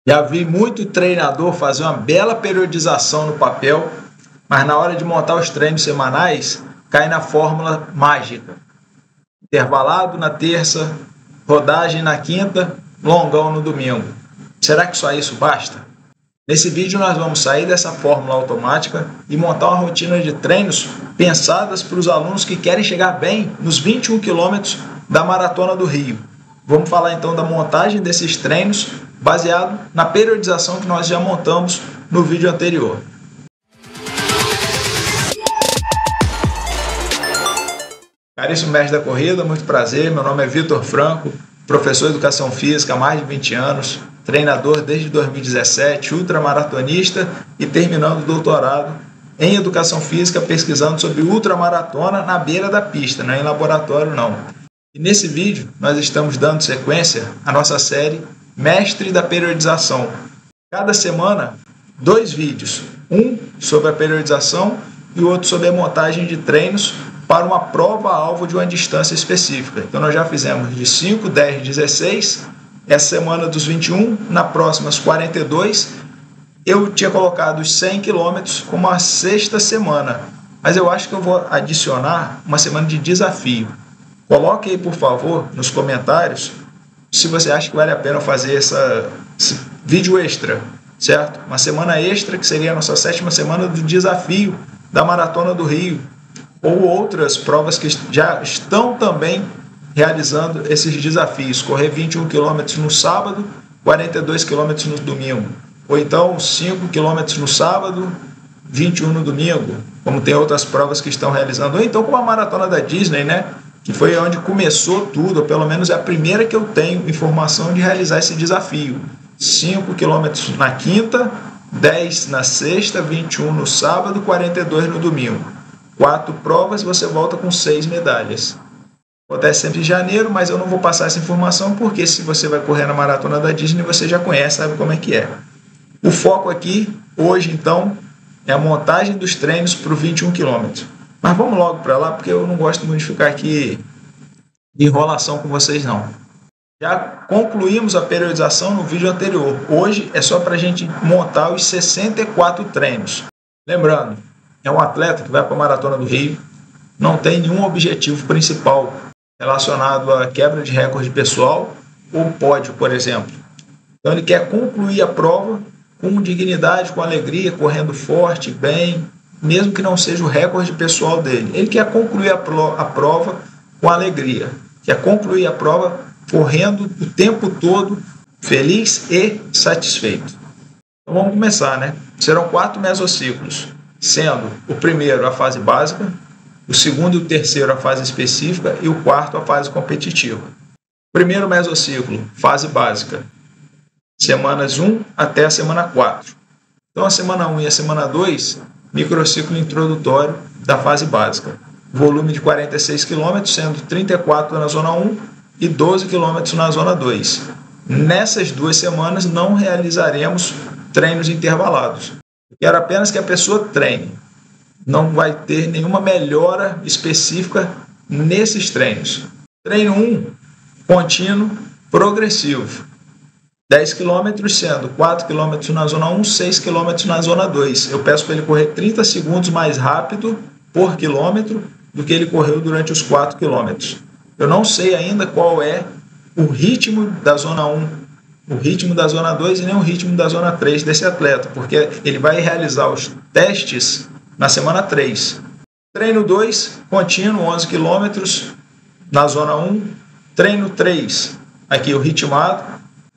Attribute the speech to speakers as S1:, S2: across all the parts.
S1: Já vi muito treinador fazer uma bela periodização no papel, mas na hora de montar os treinos semanais, cai na fórmula mágica. Intervalado na terça, rodagem na quinta, longão no domingo. Será que só isso basta? Nesse vídeo nós vamos sair dessa fórmula automática e montar uma rotina de treinos pensadas para os alunos que querem chegar bem nos 21 quilômetros da Maratona do Rio. Vamos falar então da montagem desses treinos baseado na periodização que nós já montamos no vídeo anterior. Caríssimo mestre da corrida, muito prazer. Meu nome é Vitor Franco, professor de Educação Física há mais de 20 anos, treinador desde 2017, ultramaratonista e terminando o doutorado em Educação Física, pesquisando sobre ultramaratona na beira da pista, não é em laboratório não. E nesse vídeo nós estamos dando sequência à nossa série Mestre da Periodização. Cada semana, 2 vídeos, um sobre a periodização e o outro sobre a montagem de treinos para uma prova-alvo de uma distância específica. Então nós já fizemos de 5, 10, 16, essa semana dos 21, na próxima os 42. Eu tinha colocado os 100 km como a 6ª semana, mas eu acho que eu vou adicionar uma semana de desafio. Coloque aí, por favor, nos comentários se você acha que vale a pena fazer esse vídeo extra, certo? Uma semana extra, que seria a nossa 7ª semana do desafio da Maratona do Rio, ou outras provas que já estão também realizando esses desafios. Correr 21 km no sábado, 42 km no domingo. Ou então 5 km no sábado, 21 no domingo, como tem outras provas que estão realizando. Ou então como a Maratona da Disney, né? Que foi onde começou tudo, ou pelo menos é a primeira que eu tenho informação de realizar esse desafio. 5 km na quinta, 10 na sexta, 21 no sábado, 42 no domingo. 4 provas, você volta com 6 medalhas. Acontece sempre em janeiro, mas eu não vou passar essa informação, porque se você vai correr na Maratona da Disney, você já conhece, sabe como é que é. O foco aqui, hoje então, é a montagem dos treinos para o 21 km. Mas vamos logo para lá, porque eu não gosto muito de ficar aqui de enrolação com vocês, não. Já concluímos a periodização no vídeo anterior. Hoje é só para a gente montar os 64 treinos. Lembrando, é um atleta que vai para a Maratona do Rio, não tem nenhum objetivo principal relacionado à quebra de recorde pessoal ou pódio, por exemplo. Então ele quer concluir a prova com dignidade, com alegria, correndo forte, bem, mesmo que não seja o recorde pessoal dele. Ele quer concluir a prova com alegria, quer concluir a prova correndo o tempo todo feliz e satisfeito. Então vamos começar, né? Serão 4 mesociclos, sendo o primeiro a fase básica, o segundo e o terceiro a fase específica e o quarto a fase competitiva. Primeiro mesociclo, fase básica, semanas 1 até a semana 4. Então a semana 1 e a semana 2, microciclo introdutório da fase básica. Volume de 46 km, sendo 34 na zona 1 e 12 km na zona 2. Nessas 2 semanas não realizaremos treinos intervalados. Quero apenas que a pessoa treine. Não vai ter nenhuma melhora específica nesses treinos. Treino 1, contínuo, progressivo. 10 km, sendo 4 km na zona 1, 6 km na zona 2. Eu peço para ele correr 30 segundos mais rápido por quilômetro do que ele correu durante os 4 km. Eu não sei ainda qual é o ritmo da zona 1, o ritmo da zona 2 e nem o ritmo da zona 3 desse atleta, porque ele vai realizar os testes na semana 3. Treino 2, contínuo, 11 km na zona 1. Treino 3, aqui o ritmado,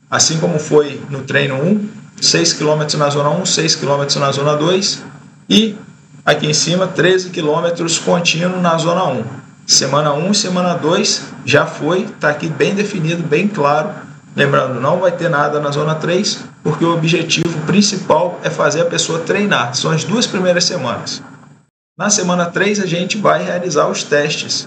S1: assim como foi no treino 1, 6 km na zona 1, 6 km na zona 2 e aqui em cima 13 km contínuo na zona 1. Semana 1 e semana 2 já foi, está aqui bem definido, bem claro. Lembrando, não vai ter nada na zona 3, porque o objetivo principal é fazer a pessoa treinar. São as 2 primeiras semanas. Na semana 3 a gente vai realizar os testes.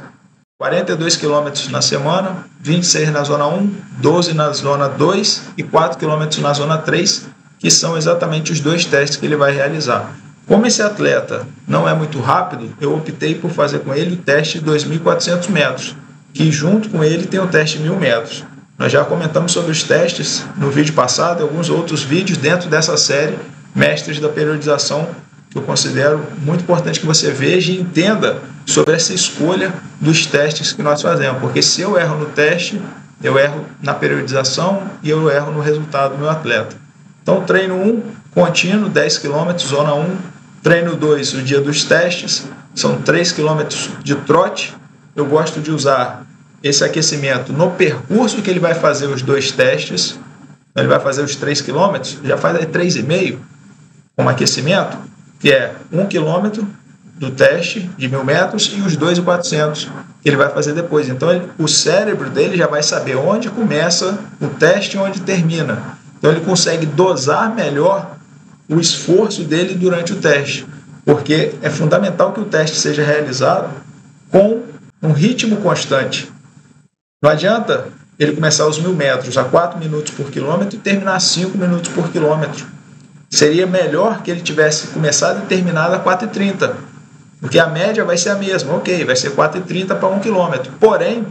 S1: 42 km na semana, 26 na zona 1, 12 na zona 2 e 4 km na zona 3, que são exatamente os 2 testes que ele vai realizar. Como esse atleta não é muito rápido, eu optei por fazer com ele o teste de 2.400 metros, que junto com ele tem o teste de 1.000 metros. Nós já comentamos sobre os testes no vídeo passado e alguns outros vídeos dentro dessa série Mestres da Periodização, que eu considero muito importante que você veja e entenda sobre essa escolha dos testes que nós fazemos, porque se eu erro no teste, eu erro na periodização e eu erro no resultado do meu atleta. Então, treino 1, contínuo, 10 km, zona 1. Treino 2, o dia dos testes, são 3 km de trote. Eu gosto de usar esse aquecimento no percurso que ele vai fazer os 2 testes. Ele vai fazer os 3 km, já faz aí 3,5 como aquecimento, que é 1 km do teste de 1.000 metros e os 2.400 que ele vai fazer depois. Então, o cérebro dele já vai saber onde começa o teste e onde termina. Então, ele consegue dosar melhor o esforço dele durante o teste, porque é fundamental que o teste seja realizado com um ritmo constante. Não adianta ele começar os 1.000 metros a 4 minutos por quilômetro e terminar a 5 minutos por quilômetro. Seria melhor que ele tivesse começado e terminado a 4,30, porque a média vai ser a mesma, ok, vai ser 4,30 para 1 quilômetro. Porém,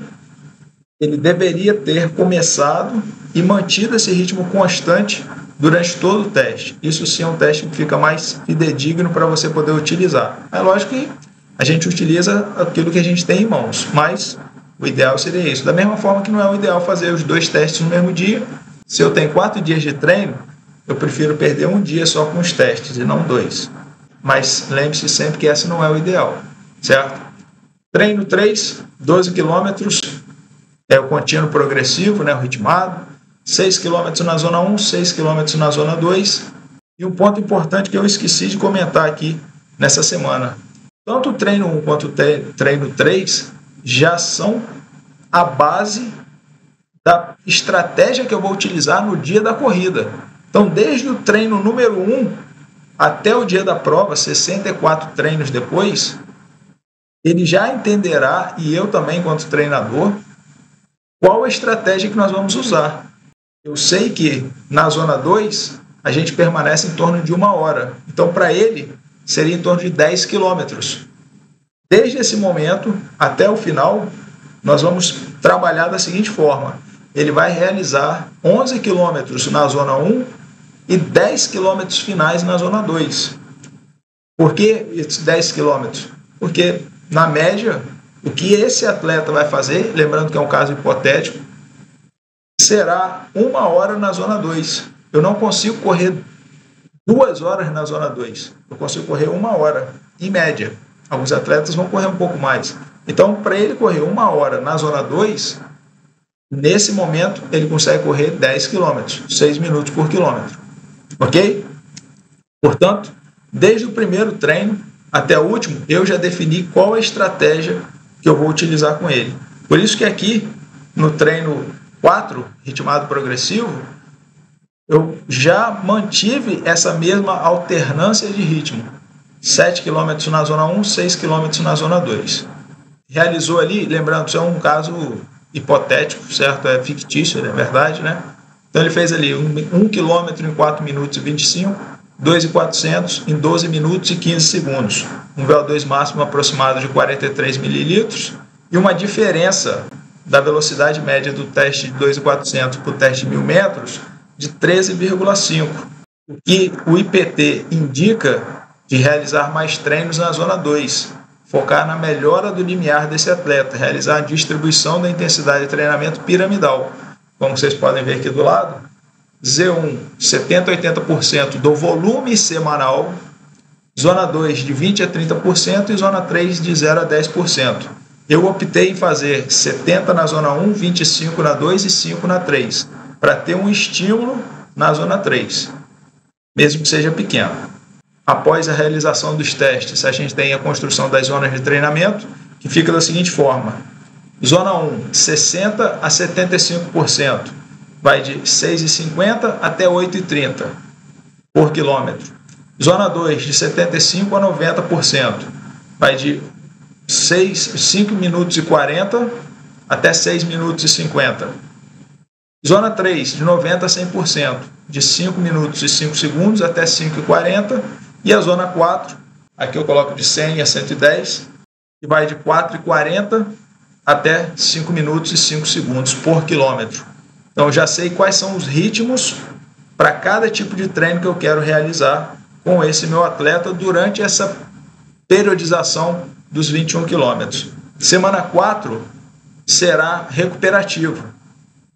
S1: ele deveria ter começado e mantido esse ritmo constante durante todo o teste. Isso sim é um teste que fica mais fidedigno para você poder utilizar. É lógico que a gente utiliza aquilo que a gente tem em mãos, mas o ideal seria isso. Da mesma forma que não é o ideal fazer os 2 testes no mesmo dia. Se eu tenho 4 dias de treino, eu prefiro perder um dia só com os testes e não 2. Mas lembre-se sempre que esse não é o ideal, certo? Treino 3, 12 km, é o contínuo progressivo, né, o ritmado. 6 km na zona 1, 6 km na zona 2. E um ponto importante que eu esqueci de comentar aqui nessa semana. Tanto o treino 1 quanto o treino 3 já são a base da estratégia que eu vou utilizar no dia da corrida. Então, desde o treino número 1 até o dia da prova, 64 treinos depois, ele já entenderá, e eu também, enquanto treinador, qual a estratégia que nós vamos usar. Eu sei que na zona 2 a gente permanece em torno de 1 hora. Então, para ele, seria em torno de 10 quilômetros. Desde esse momento até o final, nós vamos trabalhar da seguinte forma. Ele vai realizar 11 quilômetros na zona 1 e 10 quilômetros finais na zona 2. Por que esses 10 quilômetros? Porque, na média, o que esse atleta vai fazer, lembrando que é um caso hipotético, será 1 hora na zona 2. Eu não consigo correr 2 horas na zona 2. Eu consigo correr 1 hora, em média. Alguns atletas vão correr um pouco mais. Então, para ele correr 1 hora na zona 2, nesse momento, ele consegue correr 10 quilômetros, 6 minutos por quilômetro. Ok? Portanto, desde o primeiro treino até o último, eu já defini qual a estratégia que eu vou utilizar com ele. Por isso que aqui, no treino 4, ritmado progressivo, eu já mantive essa mesma alternância de ritmo. 7 km na zona 1, 6 km na zona 2. Realizou ali, lembrando, isso é um caso hipotético, certo? É fictício, é verdade, né? Então ele fez ali 1 km em 4 minutos e 25, 2.400 em 12 minutos e 15 segundos. Um VO2 máximo aproximado de 43 mililitros e uma diferença da velocidade média do teste de 2.400 para o teste de 1.000 metros de 13,5. O que o IPT indica de realizar mais treinos na zona 2, focar na melhora do limiar desse atleta, realizar a distribuição da intensidade de treinamento piramidal. Como vocês podem ver aqui do lado, Z1, 70% a 80% do volume semanal, zona 2 de 20% a 30% e zona 3 de 0% a 10%. Eu optei em fazer 70% na zona 1, 25% na 2 e 5% na 3, para ter um estímulo na zona 3, mesmo que seja pequeno. Após a realização dos testes, a gente tem a construção das zonas de treinamento, que fica da seguinte forma. Zona 1, 60% a 75%, vai de 6,50 até 8,30 por quilômetro. Zona 2, de 75% a 90%, vai de 5 minutos e 40 até 6 minutos e 50. Zona 3, de 90% a 100%, de 5 minutos e 5 segundos até 5,40. E a zona 4, aqui eu coloco de 100 a 110, que vai de 4,40 até 5 minutos e 5 segundos por quilômetro. Então eu já sei quais são os ritmos para cada tipo de treino que eu quero realizar com esse meu atleta durante essa periodização dos 21 quilômetros. Semana 4 será recuperativo,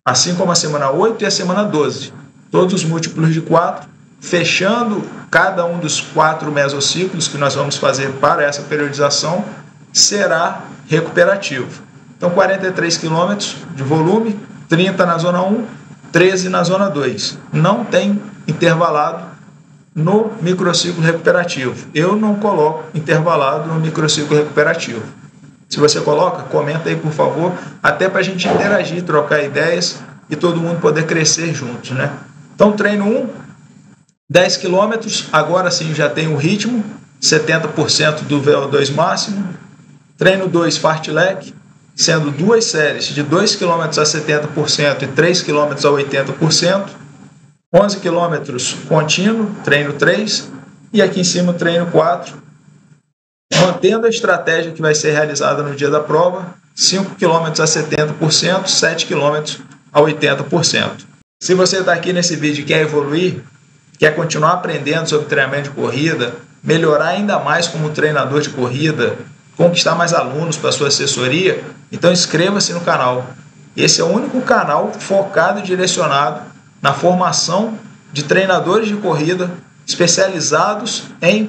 S1: assim como a semana 8 e a semana 12. Todos os múltiplos de 4, fechando cada um dos 4 mesociclos que nós vamos fazer para essa periodização, será recuperativo. Então 43 quilômetros de volume, 30 na zona 1, 13 na zona 2. Não tem intervalado no microciclo recuperativo. Eu não coloco intervalado no microciclo recuperativo. Se você coloca, comenta aí, por favor, até para a gente interagir, trocar ideias e todo mundo poder crescer juntos, né? Então, treino 1, 10 quilômetros, agora sim já tem o ritmo, 70% do VO2 máximo. Treino 2, fartlek, sendo 2 séries de 2 km a 70% e 3 km a 80%. 11 km contínuo, treino 3, e aqui em cima o treino 4, mantendo a estratégia que vai ser realizada no dia da prova, 5 km a 70%, 7 km a 80%. Se você está aqui nesse vídeo e quer evoluir, quer continuar aprendendo sobre treinamento de corrida, melhorar ainda mais como treinador de corrida, conquistar mais alunos para a sua assessoria, então inscreva-se no canal. Esse é o único canal focado e direcionado na formação de treinadores de corrida especializados em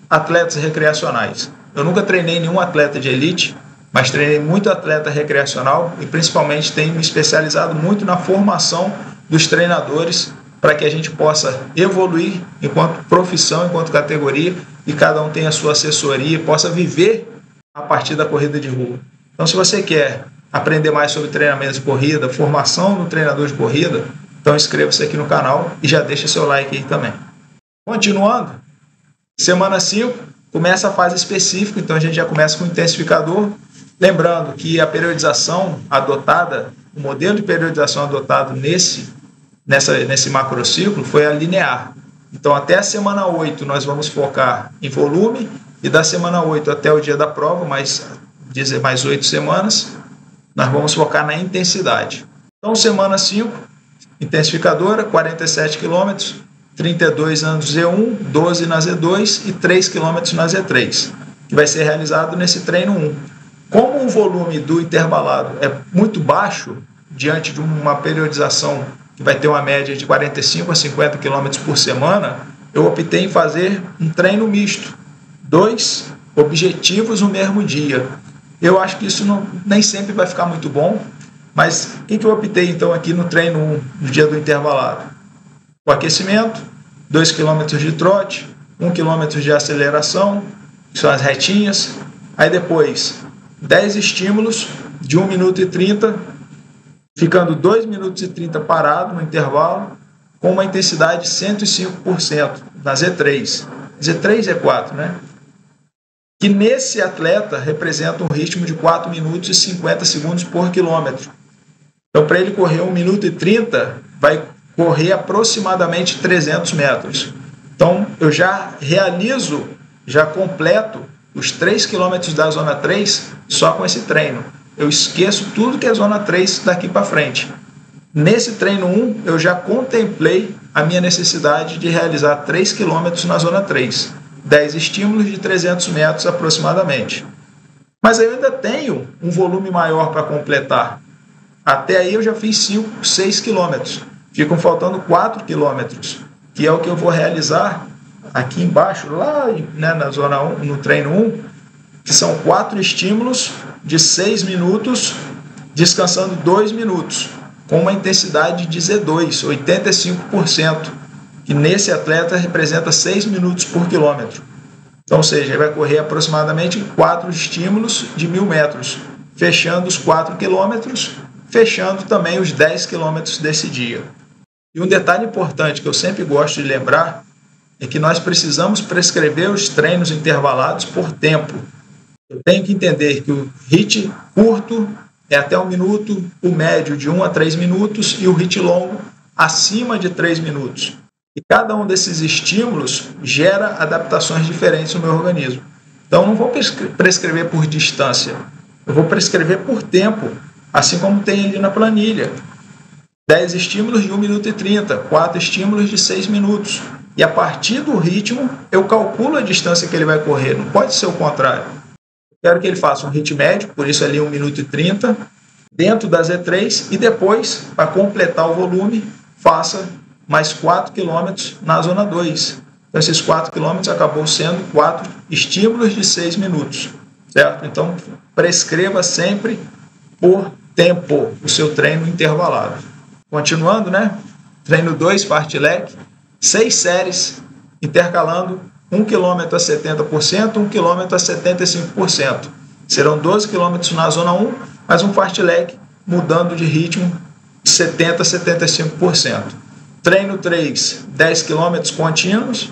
S1: atletas recreacionais. Eu nunca treinei nenhum atleta de elite, mas treinei muito atleta recreacional e principalmente tenho me especializado muito na formação dos treinadores para que a gente possa evoluir enquanto profissão, enquanto categoria, e cada um tenha a sua assessoria e possa viver a partir da corrida de rua. Então, se você quer aprender mais sobre treinamento de corrida, formação no treinador de corrida, então inscreva-se aqui no canal e já deixa seu like aí também. Continuando, semana 5 começa a fase específica, então a gente já começa com o intensificador. Lembrando que a periodização adotada, o modelo de periodização adotado nesse macrociclo foi a linear. Então até a semana 8 nós vamos focar em volume, e da semana 8 até o dia da prova, mais 8 semanas, nós vamos focar na intensidade. Então semana 5, intensificadora, 47 km, 32 na Z1, 12 na Z2 e 3 km na Z3, que vai ser realizado nesse treino 1. Como o volume do intervalado é muito baixo, diante de uma periodização que vai ter uma média de 45 a 50 km por semana, eu optei em fazer um treino misto, 2 objetivos no mesmo dia. Eu acho que isso nem sempre vai ficar muito bom, mas o que eu optei então aqui no treino 1, no dia do intervalado? O aquecimento, 2 km de trote, 1 km de aceleração, que são as retinhas. Aí depois, 10 estímulos de 1 minuto e 30, ficando 2 minutos e 30 parado no intervalo, com uma intensidade de 105% na Z3. Z3 e Z4, né? Que nesse atleta representa um ritmo de 4 minutos e 50 segundos por quilômetro. Então, para ele correr 1 minuto e 30, vai correr aproximadamente 300 metros. Então, eu já completo os 3 quilômetros da zona 3 só com esse treino. Eu esqueço tudo que é zona 3 daqui para frente. Nesse treino 1, eu já contemplei a minha necessidade de realizar 3 quilômetros na zona 3. 10 estímulos de 300 metros aproximadamente. Mas eu ainda tenho um volume maior para completar. Até aí eu já fiz 5, 6 quilômetros. Ficam faltando 4 quilômetros, que é o que eu vou realizar aqui embaixo, lá, né, na zona 1, no treino 1, que são 4 estímulos de 6 minutos, descansando 2 minutos, com uma intensidade de Z2, 85%, que nesse atleta representa 6 minutos por quilômetro. Então, ou seja, ele vai correr aproximadamente 4 estímulos de 1.000 metros, fechando os 4 quilômetros, fechando também os 10 quilômetros desse dia. E um detalhe importante que eu sempre gosto de lembrar é que nós precisamos prescrever os treinos intervalados por tempo. Eu tenho que entender que o HIIT curto é até 1 minuto, o médio de 1 a 3 minutos e o HIIT longo acima de 3 minutos. E cada um desses estímulos gera adaptações diferentes no meu organismo. Então, eu não vou prescrever por distância, eu vou prescrever por tempo, assim como tem ali na planilha. 10 estímulos de 1 minuto e 30, 4 estímulos de 6 minutos. E a partir do ritmo, eu calculo a distância que ele vai correr, não pode ser o contrário. Quero que ele faça um HIIT médio, por isso ali 1 minuto e 30, dentro da Z3, e depois, para completar o volume, faça mais 4 km na zona 2. Então, esses 4 km acabou sendo 4 estímulos de 6 minutos, certo? Então, prescreva sempre por tempo o seu treino intervalado. Continuando, né? Treino 2, fartlek, 6 séries, intercalando 1 km a 70%, 1 km a 75%. Serão 12 km na zona 1, mais um fartlek mudando de ritmo de 70% a 75%. Treino 3, 10 km contínuos.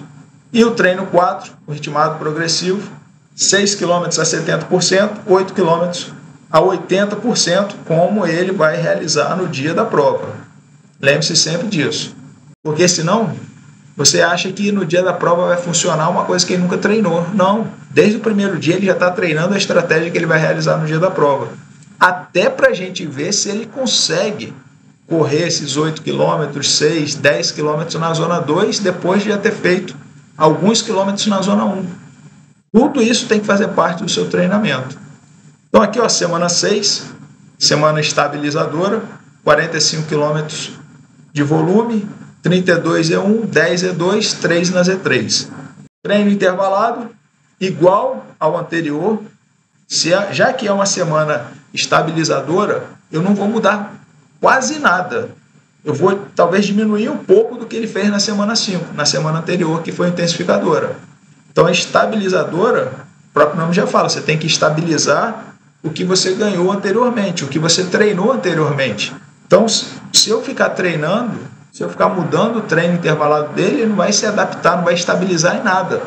S1: E o treino 4, o ritmado progressivo, 6 km a 70%, 8 km a 80%, como ele vai realizar no dia da prova. Lembre-se sempre disso. Porque senão, você acha que no dia da prova vai funcionar uma coisa que ele nunca treinou. Não. Desde o primeiro dia ele já está treinando a estratégia que ele vai realizar no dia da prova. Até para a gente ver se ele consegue correr esses 8 km, 6, 10 km na zona 2, depois de já ter feito alguns quilômetros na zona 1. Tudo isso tem que fazer parte do seu treinamento. Então aqui, ó, semana 6, semana estabilizadora, 45 km de volume, 32 E1, 10 E2, 3 na Z3. Treino intervalado, igual ao anterior. Já que é uma semana estabilizadora, eu não vou mudar quase nada. Eu vou talvez diminuir um pouco do que ele fez na semana 5, na semana anterior, que foi intensificadora. Então, a estabilizadora, o próprio nome já fala, você tem que estabilizar o que você ganhou anteriormente, o que você treinou anteriormente. Então, se eu ficar treinando, se eu ficar mudando o treino intervalado dele, ele não vai se adaptar, não vai estabilizar em nada.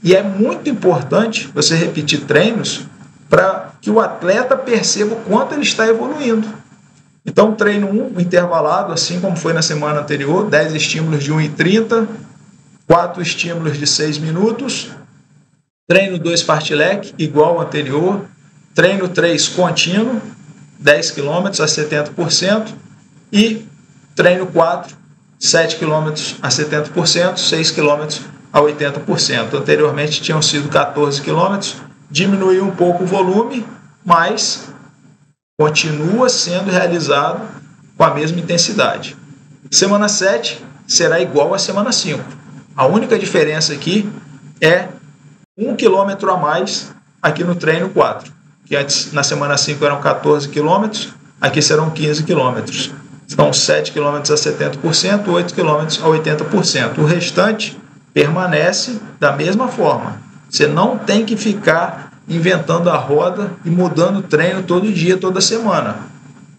S1: E é muito importante você repetir treinos para que o atleta perceba o quanto ele está evoluindo. Então, treino 1, intervalado, assim como foi na semana anterior, 10 estímulos de 1,30, 4 estímulos de 6 minutos. Treino 2, fartlek, igual ao anterior. Treino 3, contínuo, 10 km a 70%. E treino 4, 7 km a 70%, 6 km a 80%. Anteriormente tinham sido 14 km, diminuiu um pouco o volume, mas continua sendo realizado com a mesma intensidade. Semana 7 será igual à semana 5. A única diferença aqui é 1 km a mais aqui no treino 4, que antes na semana 5 eram 14 km, aqui serão 15 km. São 7 km a 70%, 8 km a 80%. O restante permanece da mesma forma. Você não tem que ficar inventando a roda e mudando o treino todo dia, toda semana.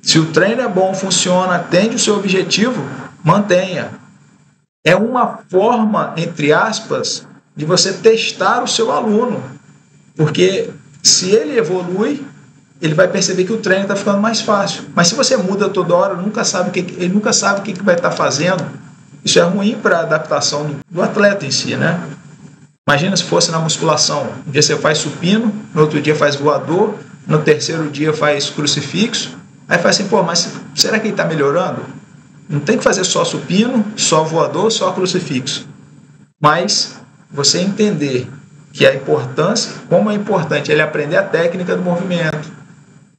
S1: Se o treino é bom, funciona, atende o seu objetivo, mantenha. É uma forma, entre aspas, de você testar o seu aluno. Porque se ele evolui, ele vai perceber que o treino está ficando mais fácil. Mas se você muda toda hora, ele nunca sabe o que vai estar fazendo. Isso é ruim para a adaptação do atleta em si, né? Imagina se fosse na musculação. Um dia você faz supino, no outro dia faz voador, no terceiro dia faz crucifixo. Aí faz assim, pô, mas será que ele está melhorando? Não tem que fazer só supino, só voador, só crucifixo. Mas você entender que a importância, como é importante ele aprender a técnica do movimento,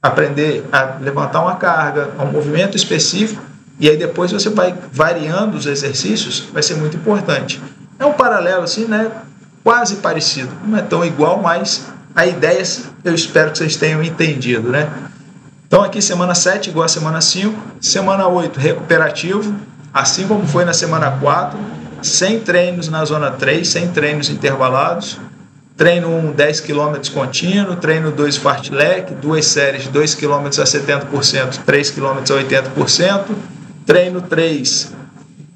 S1: aprender a levantar uma carga, um movimento específico, e aí depois você vai variando os exercícios, vai ser muito importante. É um paralelo assim, né? Quase parecido, não é tão igual, mas a ideia eu espero que vocês tenham entendido, né? Então aqui semana 7 igual a semana 5, semana 8 recuperativo, assim como foi na semana 4, sem treinos na zona 3, sem treinos intervalados. Treino 1, 10 km contínuo, treino 2, fartlek, 2 séries, 2 km a 70%, 3 km a 80%, treino 3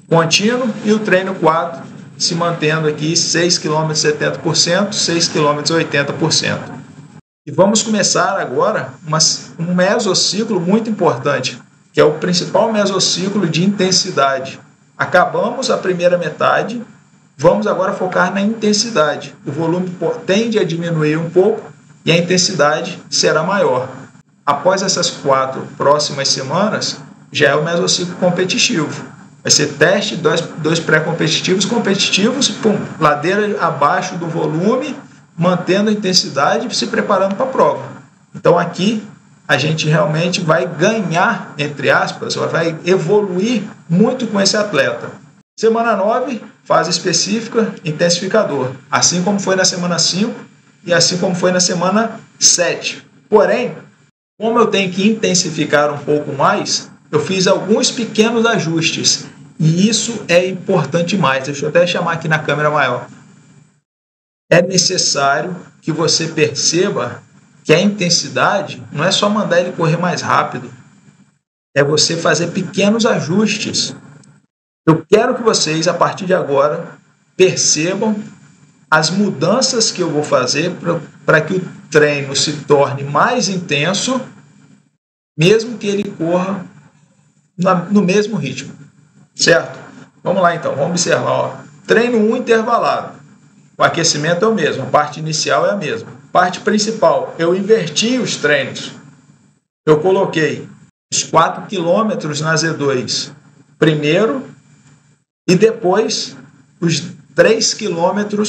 S1: contínuo e o treino 4 se mantendo aqui 6 km 70%, 6 km 80%. E vamos começar agora um mesociclo muito importante, que é o principal mesociclo de intensidade. Acabamos a primeira metade, vamos agora focar na intensidade. O volume tende a diminuir um pouco e a intensidade será maior. Após essas 4 próximas semanas, já é o mesociclo competitivo. Vai ser teste, dois pré-competitivos, competitivos, pum, ladeira abaixo do volume, mantendo a intensidade e se preparando para a prova. Então aqui a gente realmente vai ganhar, entre aspas, vai evoluir muito com esse atleta. Semana 9, fase específica, intensificador, assim como foi na semana 5 e assim como foi na semana 7. Porém, como eu tenho que intensificar um pouco mais, eu fiz alguns pequenos ajustes e isso é importante demais. Deixa eu até chamar aqui na câmera maior. É necessário que você perceba que a intensidade não é só mandar ele correr mais rápido, é você fazer pequenos ajustes. Eu quero que vocês, a partir de agora, percebam as mudanças que eu vou fazer para que o treino se torne mais intenso, mesmo que ele corra no mesmo ritmo, certo? Vamos lá então, vamos observar. Ó. Treino 1 intervalado, o aquecimento é o mesmo, a parte inicial é a mesma. Parte principal, eu inverti os treinos. Eu coloquei os 4 km na Z2 primeiro e depois os 3 km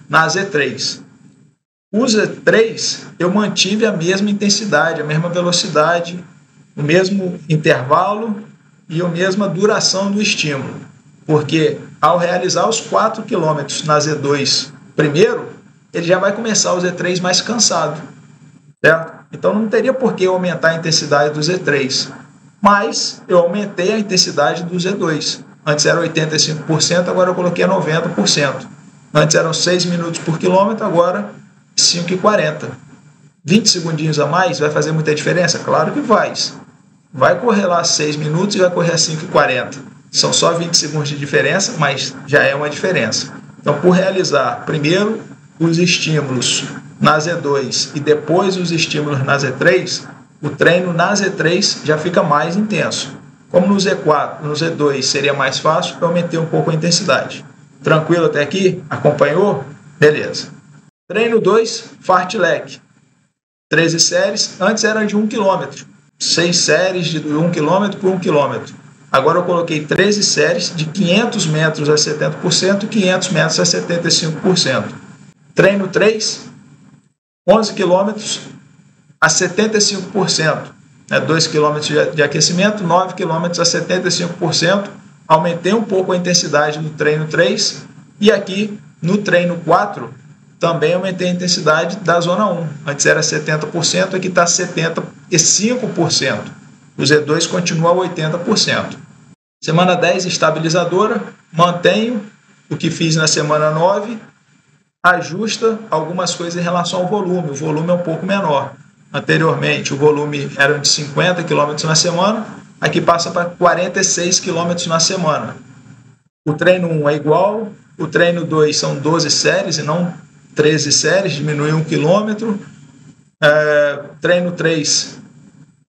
S1: na Z3. O Z3 eu mantive a mesma intensidade, a mesma velocidade, o mesmo intervalo e a mesma duração do estímulo. Porque ao realizar os 4 km na Z2 primeiro, ele já vai começar o Z3 mais cansado, certo? Então não teria por que eu aumentar a intensidade do Z3, mas eu aumentei a intensidade do Z2. Antes era 85%, agora eu coloquei a 90%. Antes eram 6 minutos por quilômetro, agora 5,40. 20 segundinhos a mais vai fazer muita diferença? Claro que faz. Vai correr lá 6 minutos e vai correr a 5,40. São só 20 segundos de diferença, mas já é uma diferença. Então, por realizar primeiro os estímulos na Z2 e depois os estímulos na Z3, o treino na Z3 já fica mais intenso. Como no Z4, no Z2 seria mais fácil, eu aumentei um pouco a intensidade. Tranquilo até aqui? Acompanhou? Beleza. Treino 2, fartlek. 13 séries, antes era de 1 km. 6 séries de 1 km por 1 km. Agora eu coloquei 13 séries de 500 metros a 70% e 500 metros a 75%. Treino 3, 11 km a 75%. 2 km de aquecimento, 9 km a 75%. Aumentei um pouco a intensidade no treino 3 e aqui no treino 4 também aumentei a intensidade da zona 1. Antes era 70%, aqui está 75%. O Z2 continua a 80%. Semana 10, estabilizadora. Mantenho o que fiz na semana 9. Ajusta algumas coisas em relação ao volume. O volume é um pouco menor. Anteriormente, o volume era de 50 km na semana. Aqui passa para 46 km na semana. O treino 1 é igual. O treino 2 são 12 séries e não 13 séries. Diminui 1 km. Treino 3,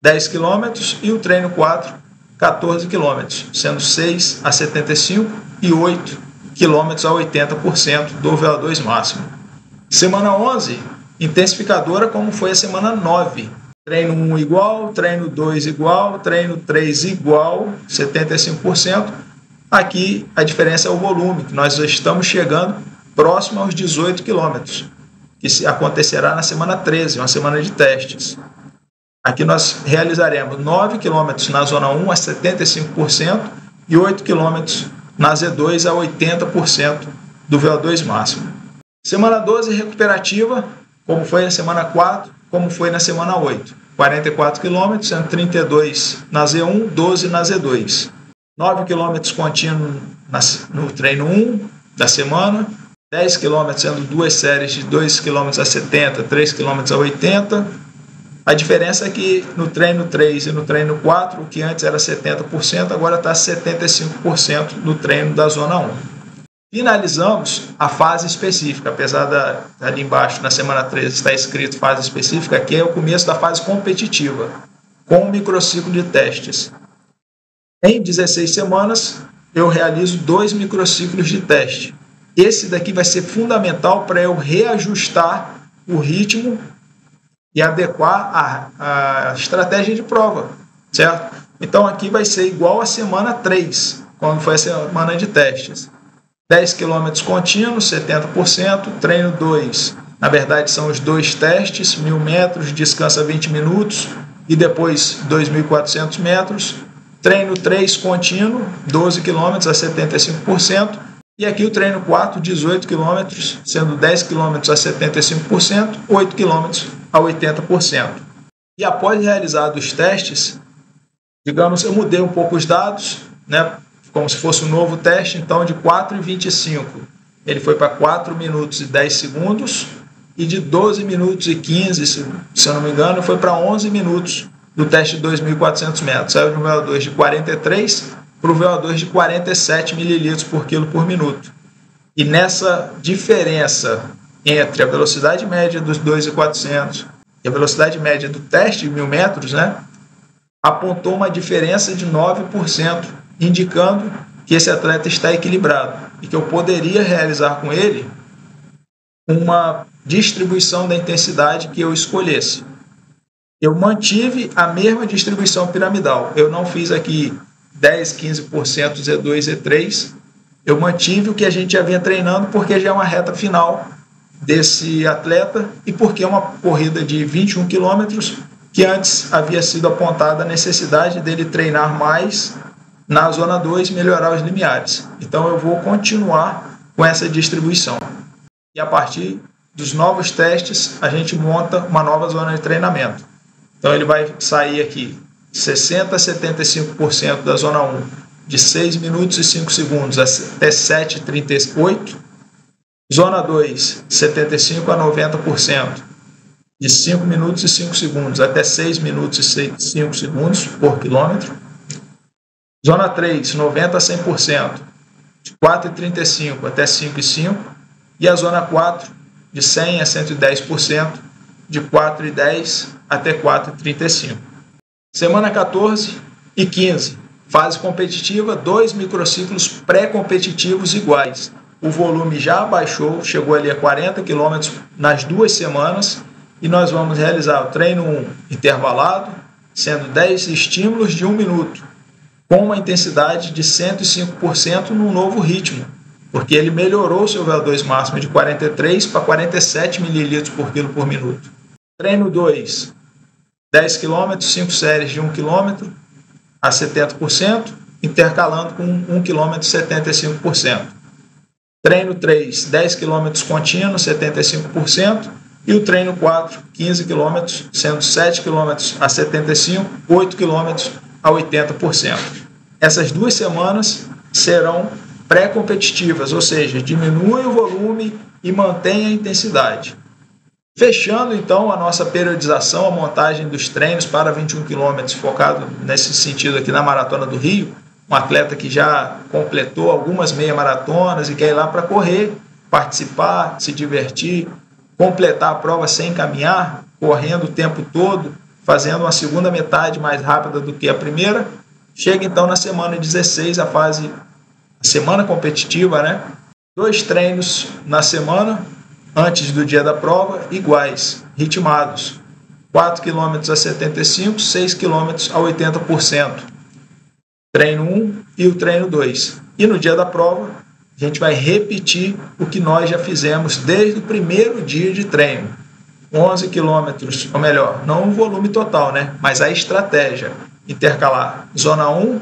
S1: 10 km. E o treino 4, 14 km. Sendo 6 a 75 e 8 km a 80% do VO2 máximo. Semana 11, intensificadora, como foi a semana 9. Treino 1 igual, treino 2 igual, treino 3 igual, 75%. Aqui a diferença é o volume, que nós já estamos chegando próximo aos 18 km, que acontecerá na semana 13, uma semana de testes. Aqui nós realizaremos 9 km na zona 1 a 75% e 8 km na Z2 a 80% do VO2 máximo. Semana 12, recuperativa, como foi na semana 4, como foi na semana 8. 44 km, sendo 32 na Z1, 12 na Z2. 9 km contínuo no treino 1 da semana. 10 km sendo duas séries de 2 km a 70, 3 km a 80. A diferença é que no treino 3 e no treino 4, o que antes era 70%, agora está 75% no treino da zona 1. Finalizamos a fase específica, apesar ali embaixo, na semana 13, está escrito fase específica, aqui é o começo da fase competitiva, com o microciclo de testes. Em 16 semanas, eu realizo 2 microciclos de teste. Esse daqui vai ser fundamental para eu reajustar o ritmo e adequar a estratégia de prova, certo? Então aqui vai ser igual a semana 3, quando foi a semana de testes. 10 km contínuos, 70%. Treino 2, na verdade são os 2 testes, 1.000 metros, descansa 20 minutos e depois 2.400 metros. Treino 3 contínuo, 12 km a 75%. E aqui o treino 4, 18 km, sendo 10 km a 75%, 8 km a 80%. E após realizados os testes, digamos, eu mudei um pouco os dados, né, como se fosse um novo teste, então de 4,25 ele foi para 4 minutos e 10 segundos, e de 12 minutos e 15, se eu não me engano, foi para 11 minutos do teste de 2.400 metros. Saiu de um VO2 de 43 para o VO2 de 47 ml por quilo por minuto. E nessa diferença entre a velocidade média dos 2.400 e a velocidade média do teste de 1.000 metros, né, apontou uma diferença de 9%, indicando que esse atleta está equilibrado e que eu poderia realizar com ele uma distribuição da intensidade que eu escolhesse. Eu mantive a mesma distribuição piramidal. Eu não fiz aqui 10, 15% Z2, Z3. Eu mantive o que a gente já vinha treinando, porque já é uma reta final desse atleta e porque é uma corrida de 21 quilômetros que antes havia sido apontada a necessidade dele treinar mais na zona 2 e melhorar os limiares. Então eu vou continuar com essa distribuição. E a partir dos novos testes, a gente monta uma nova zona de treinamento. Então ele vai sair aqui 60% a 75% da zona 1, de 6 minutos e 5 segundos até 7,38. Zona 2, 75% a 90%, de 5 minutos e 5 segundos até 6 minutos e 5 segundos por quilômetro. Zona 3, 90% a 100%, de 4,35 até 5,5. E a zona 4, de 100% a 110%, de 4,10 até 4,35. Semana 14 e 15, fase competitiva, 2 microciclos pré-competitivos iguais. O volume já baixou, chegou ali a 40 km nas 2 semanas, e nós vamos realizar o treino 1 intervalado, sendo 10 estímulos de 1 minuto, com uma intensidade de 105% num novo ritmo, porque ele melhorou seu VO2 máximo de 43 para 47 ml por quilo por minuto. Treino 2, 10 km, 5 séries de 1 km a 70%, intercalando com 1 km 75%. Treino 3, 10 km contínuo, 75%. E o treino 4, 15 km, sendo 7 km a 75%, 8 km a 80%. Essas 2 semanas serão pré-competitivas, ou seja, diminui o volume e mantém a intensidade. Fechando então a nossa periodização, a montagem dos treinos para 21 km, focado nesse sentido aqui na Maratona do Rio, um atleta que já completou algumas meia maratonas e quer ir lá para correr, participar, se divertir, completar a prova sem caminhar, correndo o tempo todo, fazendo uma segunda metade mais rápida do que a primeira. Chega então na semana 16, a semana competitiva, né? 2 treinos na semana, antes do dia da prova, iguais, ritmados. 4 km a 75%, 6 km a 80%. Treino 1 e o treino 2. E no dia da prova, a gente vai repetir o que nós já fizemos desde o primeiro dia de treino. 11 quilômetros, ou melhor, não o volume total, né? Mas a estratégia. Intercalar zona 1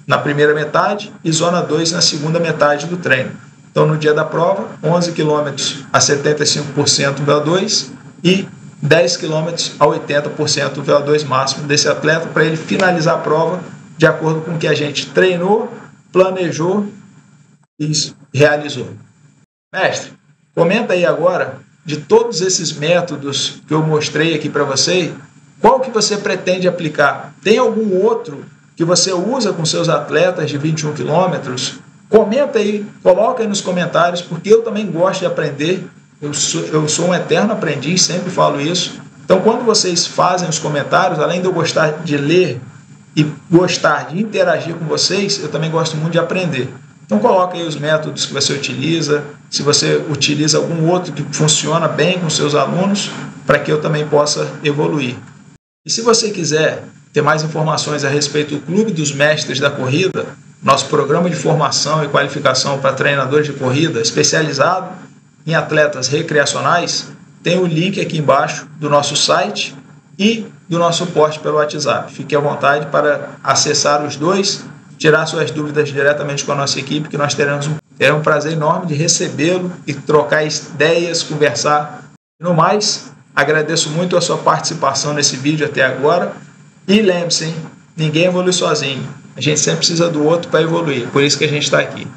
S1: na primeira metade e zona 2 na segunda metade do treino. Então, no dia da prova, 11 km a 75% VO2 e 10 km a 80% VO2 máximo desse atleta, para ele finalizar a prova de acordo com o que a gente treinou, planejou e realizou. Mestre, comenta aí agora, de todos esses métodos que eu mostrei aqui para você, qual que você pretende aplicar? Tem algum outro que você usa com seus atletas de 21 quilômetros? Comenta aí, coloca aí nos comentários, porque eu também gosto de aprender. Eu sou um eterno aprendiz, sempre falo isso. Então, quando vocês fazem os comentários, além de eu gostar de ler e gostar de interagir com vocês, eu também gosto muito de aprender. Então, coloca aí os métodos que você utiliza, se você utiliza algum outro que funciona bem com seus alunos, para que eu também possa evoluir. E se você quiser ter mais informações a respeito do Clube dos Mestres da Corrida, nosso programa de formação e qualificação para treinadores de corrida especializado em atletas recreacionais, tem o link aqui embaixo do nosso site e do nosso post pelo WhatsApp. Fique à vontade para acessar os dois, tirar suas dúvidas diretamente com a nossa equipe, que nós teremos um prazer enorme de recebê-lo e trocar ideias, conversar. No mais, agradeço muito a sua participação nesse vídeo até agora. E lembre-se, ninguém evolui sozinho. A gente sempre precisa do outro para evoluir. Por isso que a gente está aqui.